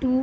2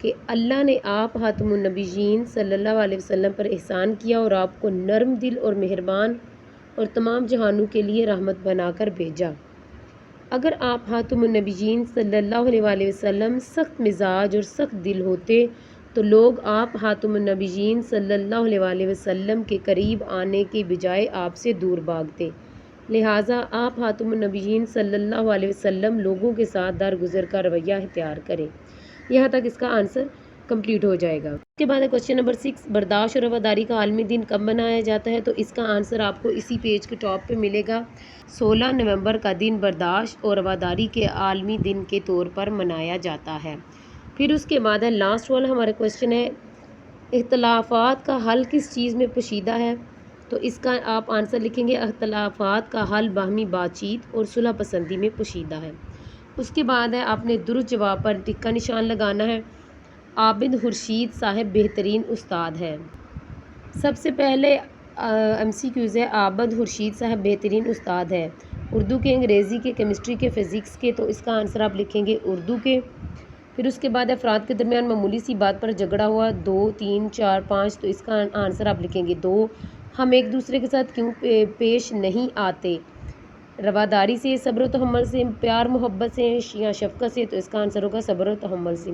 کہ اللہ نے آپ خاتم النبیین صلی اللہ علیہ وسلم پر احسان کیا اور آپ کو نرم دل اور مہربان اور تمام جہانوں کے لیے رحمت بنا کر بھیجا۔ اگر آپ خاتم النبیین صلی اللہ علیہ وسلم سخت مزاج اور سخت دل ہوتے تو لوگ آپ خاتم النبیین صلی اللہ علیہ وسلم کے قریب آنے کے بجائے آپ سے دور بھاگتے، لہٰذا آپ خاتم النبیین صلی اللہ علیہ وسلم لوگوں کے ساتھ درگزر کا رویہ اختیار کریں۔ یہاں تک اس کا آنسر کمپلیٹ ہو جائے گا۔ اس کے بعد ہے کوشچن نمبر 6، برداشت اور رواداری کا عالمی دن کب منایا جاتا ہے؟ تو اس کا آنسر آپ کو اسی پیج کے ٹاپ پہ ملے گا۔ 16 نومبر کا دن برداشت اور رواداری کے عالمی دن کے طور پر منایا جاتا ہے۔ پھر اس کے بعد ہے لاسٹ والا ہمارا کوشچن ہے، اختلافات کا حل کس چیز میں پوشیدہ ہے؟ تو اس کا آپ آنسر لکھیں گے، اختلافات کا حل باہمی بات چیت اور صلح پسندی میں پوشیدہ ہے۔ اس کے بعد ہے آپ نے درست جواب پر ٹک کا نشان لگانا ہے۔ عابد خورشید صاحب بہترین استاد ہے۔ سب سے پہلے MCQز ہے، عابد خورشید صاحب بہترین استاد ہے، اردو کے، انگریزی کے، کیمسٹری کے، فزکس کے، تو اس کا آنسر آپ لکھیں گے اردو کے۔ پھر اس کے بعد افراد کے درمیان معمولی سی بات پر جھگڑا ہوا، 2 3 4 5، تو اس کا آنسر آپ لکھیں گے 2۔ ہم ایک دوسرے کے ساتھ کیوں پیش نہیں آتے؟ رواداری سے، صبر و تحمل سے، پیار محبت سے یا شفقت سے، تو اس کا آنسر ہوگا صبر و تحمل سے۔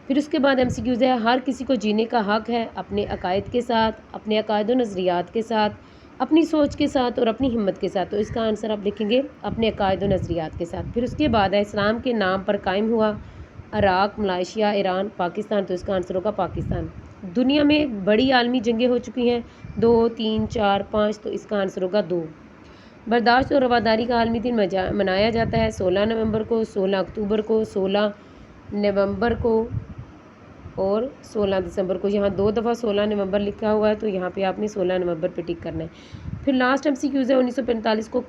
پھر اس کے بعد MCQز ہے، ہر کسی کو جینے کا حق ہے اپنے عقائد کے ساتھ، اپنے عقائد و نظریات کے ساتھ، اپنی سوچ کے ساتھ اور اپنی ہمت کے ساتھ، تو اس کا آنسر آپ لکھیں گے اپنے عقائد و نظریات کے ساتھ۔ پھر اس کے بعد ہے اسلام کے نام پر قائم ہوا عراق، ملائیشیا، ایران، پاکستان، تو اس کا آنسر ہوگا پاکستان۔ دنیا میں بڑی عالمی جنگیں ہو چکی ہیں، 2 3 4 5، تو اس کا آنسر ہوگا 2۔ برداشت اور رواداری کا عالمی دن منایا جاتا ہے 16 نومبر کو، 16 اکتوبر کو، 16 نومبر کو اور 16 دسمبر کو۔ یہاں 2 دفعہ 16 نومبر لکھا ہوا ہے، تو یہاں پہ آپ نے 16 نومبر پہ ٹک کرنا ہے۔ پھر لاسٹ MCQز ہے، 1945 کو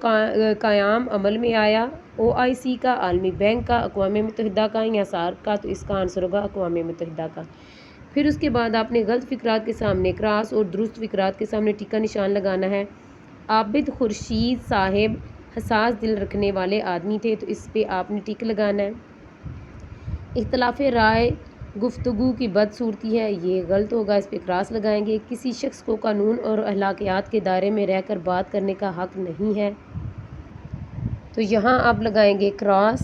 قیام عمل میں آیا OIC کا، عالمی بینک کا، اقوام متحدہ کا یا سارک کا، تو اس کا آنسر ہوگا اقوام متحدہ کا۔ پھر اس کے بعد آپ نے غلط فکرات کے سامنے کراس اور درست فکرات کے سامنے ٹک کا نشان لگانا ہے۔ عابد خورشید صاحب حساس دل رکھنے والے آدمی تھے، تو اس پہ آپ نے ٹک لگانا ہے۔ اختلاف رائے گفتگو کی بدصورتی ہے، یہ غلط ہوگا، اس پہ کراس لگائیں گے۔ کسی شخص کو قانون اور اخلاقیات کے دائرے میں رہ کر بات کرنے کا حق نہیں ہے، تو یہاں آپ لگائیں گے کراس۔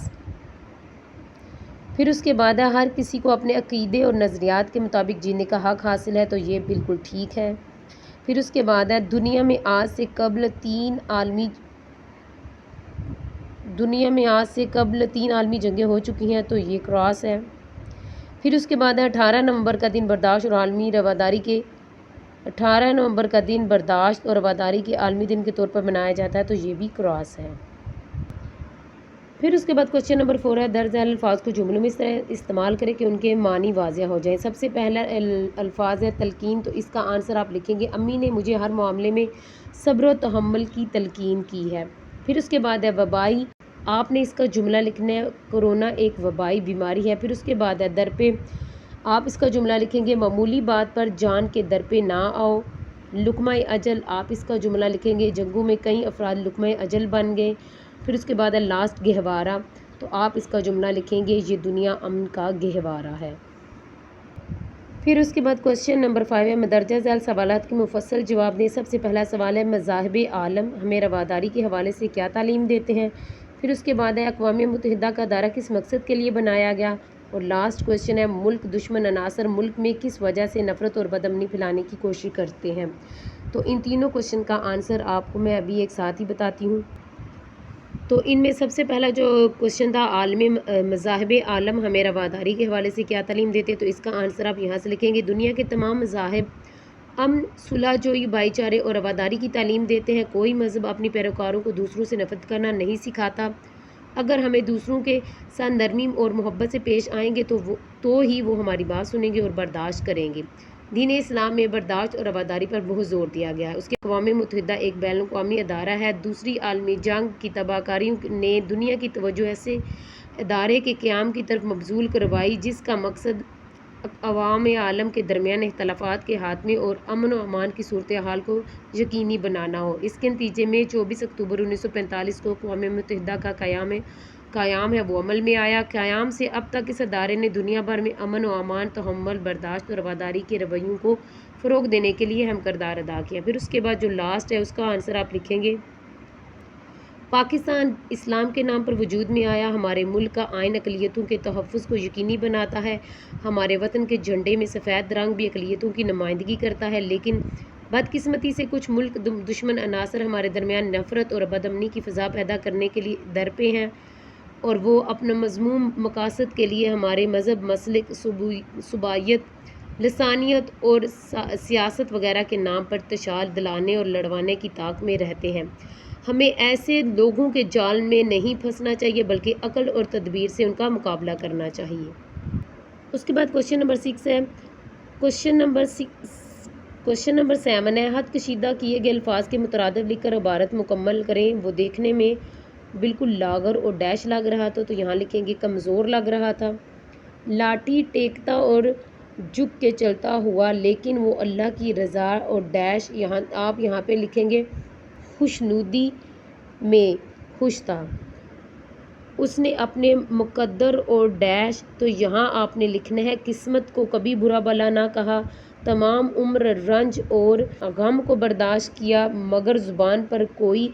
پھر اس کے بعد ہے ہر کسی کو اپنے عقیدے اور نظریات کے مطابق جینے کا حق حاصل ہے، تو یہ بالکل ٹھیک ہے۔ پھر اس کے بعد ہے دنیا میں آج سے قبل 3 عالمی جنگیں ہو چکی ہیں، تو یہ کراس ہے۔ پھر اس کے بعد ہے 18 نومبر کا دن برداشت اور عالمی رواداری کے 18 نومبر کا دن برداشت اور رواداری کے عالمی دن کے طور پر منایا جاتا ہے، تو یہ بھی کراس ہے۔ پھر اس کے بعد کوشچن نمبر 4 ہے، درج ذیل الفاظ کو جملوں میں اس طرح استعمال کریں کہ ان کے معنی واضح ہو جائیں۔ سب سے پہلا الفاظ ہے تلقین، تو اس کا آنسر آپ لکھیں گے امی نے مجھے ہر معاملے میں صبر و تحمل کی تلقین کی ہے۔ پھر اس کے بعد ہے وبائی، آپ نے اس کا جملہ لکھنا ہے کورونا ایک وبائی بیماری ہے۔ پھر اس کے بعد ہے در پہ، آپ اس کا جملہ لکھیں گے معمولی بات پر جان کے در پہ نہ آؤ۔ لقمہ اجل، آپ اس کا جملہ لکھیں گے جنگوں میں کئی افراد لقمہ اجل بن گئے۔ پھر اس کے بعد ہے لاسٹ گہوارہ، تو آپ اس کا جملہ لکھیں گے یہ دنیا امن کا گہوارہ ہے۔ پھر اس کے بعد کوشچن نمبر 5 ہے، مندرجہ ذیل سوالات کے مفصل جواب دیں۔ سب سے پہلا سوال ہے، مذاہب عالم ہمیں رواداری کے حوالے سے کیا تعلیم دیتے ہیں؟ پھر اس کے بعد ہے اقوام متحدہ کا ادارہ کس مقصد کے لیے بنایا گیا؟ اور لاسٹ کوشچن ہے، ملک دشمن عناصر ملک میں کس وجہ سے نفرت اور بدامنی پھیلانے کی کوشش کرتے ہیں؟ تو ان تینوں کوشچن کا آنسر آپ کو میں ابھی ایک ساتھ ہی بتاتی ہوں۔ تو ان میں سب سے پہلا جو کوشچن تھا، مذاہب عالم ہمیں رواداری کے حوالے سے کیا تعلیم دیتے، تو اس کا آنسر آپ یہاں سے لکھیں گے دنیا کے تمام مذاہب امن، صلح جوئی، بھائی چارے اور رواداری کی تعلیم دیتے ہیں۔ کوئی مذہب اپنی پیروکاروں کو دوسروں سے نفرت کرنا نہیں سکھاتا۔ اگر ہمیں دوسروں کے ساتھ نرمی اور محبت سے پیش آئیں گے تو ہی وہ ہماری بات سنیں گے اور برداشت کریں گے۔ دین اسلام میں برداشت اور رواداری پر بہت زور دیا گیا ہے۔ اس کے اقوام متحدہ ایک بین الاقوامی ادارہ ہے۔ دوسری عالمی جنگ کی تباہ کاریوں نے دنیا کی توجہ ایسے ادارے کے قیام کی طرف مبذول کروائی جس کا مقصد عوام عالم کے درمیان اختلافات کے خاتمے اور امن و امان کی صورتحال کو یقینی بنانا ہو۔ اس کے نتیجے میں 24 اکتوبر 1945 کو اقوام متحدہ کا قیام قیام ہے وہ عمل میں آیا۔ قیام سے اب تک اس ادارے نے دنیا بھر میں امن و امان، تحمل، برداشت اور رواداری کے رویوں کو فروغ دینے کے لیے اہم کردار ادا کیا۔ پھر اس کے بعد جو لاسٹ ہے اس کا آنسر آپ لکھیں گے، پاکستان اسلام کے نام پر وجود میں آیا۔ ہمارے ملک کا آئین اقلیتوں کے تحفظ کو یقینی بناتا ہے۔ ہمارے وطن کے جھنڈے میں سفید رنگ بھی اقلیتوں کی نمائندگی کرتا ہے، لیکن بدقسمتی سے کچھ ملک دشمن عناصر ہمارے درمیان نفرت اور بدامنی کی فضا پیدا کرنے کے لیے درپے ہیں، اور وہ اپنا مذموم مقاصد کے لیے ہمارے مذہب، مسلک، صوبائیت، لسانیت اور سیاست وغیرہ کے نام پر تشال دلانے اور لڑوانے کی طاق میں رہتے ہیں۔ ہمیں ایسے لوگوں کے جال میں نہیں پھنسنا چاہیے، بلکہ عقل اور تدبیر سے ان کا مقابلہ کرنا چاہیے۔ اس کے بعد کوشچن نمبر 6 ہے۔ کوشچن نمبر 7 ہے، حد کشیدہ کیے گئے الفاظ کے مترادف لکھ کر عبارت مکمل کریں۔ وہ دیکھنے میں بالکل لاغر اور ڈیش لگ رہا تھا، تو یہاں لکھیں گے کمزور لگ رہا تھا۔ لاٹھی ٹیکتا اور جھک کے چلتا ہوا، لیکن وہ اللہ کی رضا اور ڈیش آپ یہاں پہ لکھیں گے خوشنودی میں خوش تھا۔ اس نے اپنے مقدر اور ڈیش، تو یہاں آپ نے لکھنا ہے قسمت کو کبھی برا بھلا نہ کہا، تمام عمر رنج اور غم کو برداشت کیا، مگر زبان پر کوئی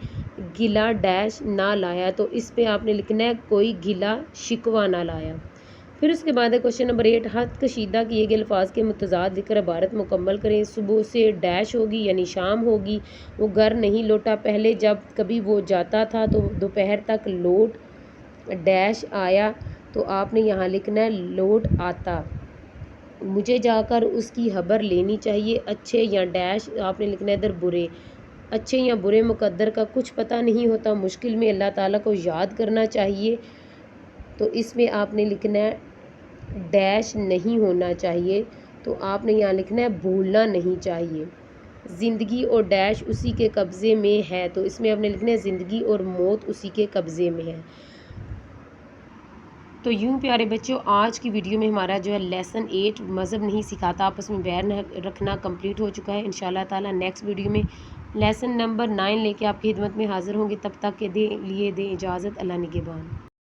گلہ ڈیش نہ لایا، تو اس پہ آپ نے لکھنا ہے کوئی گلہ شکوہ نہ لایا۔ پھر اس کے بعد ہے کوشچن نمبر 8، حد کشیدہ کیے گئے الفاظ کے متضاد لکھ کر عبارت مکمل کریں۔ صبح سے ڈیش ہوگی یعنی شام ہوگی، وہ گھر نہیں لوٹا، پہلے جب کبھی وہ جاتا تھا تو دوپہر تک لوٹ ڈیش آیا، تو آپ نے یہاں لکھنا ہے لوٹ آتا، مجھے جا کر اس کی خبر لینی چاہیے، اچھے یا ڈیش آپ نے لکھنا ہے ادھر برے، اچھے یا برے مقدر کا کچھ پتہ نہیں ہوتا، مشکل میں اللہ تعالیٰ کو یاد کرنا چاہیے، تو اس میں آپ نے لکھنا ہے ڈیش نہیں ہونا چاہیے، تو آپ نے یہاں لکھنا ہے بھولنا نہیں چاہیے، زندگی اور ڈیش اسی کے قبضے میں ہے، تو اس میں آپ نے لکھنا ہے زندگی اور موت اسی کے قبضے میں ہے۔ تو یوں پیارے بچوں، آج کی ویڈیو میں ہمارا جو ہے لیسن 8 مذہب نہیں سکھاتا آپس میں بیر رکھنا کمپلیٹ ہو چکا ہے۔ انشاءاللہ تعالیٰ نیکسٹ ویڈیو میں لیسن نمبر 9 لے کے آپ کی خدمت میں حاضر ہوں گے، تب تک کے لیے دیں اجازت، اللہ نگہبان۔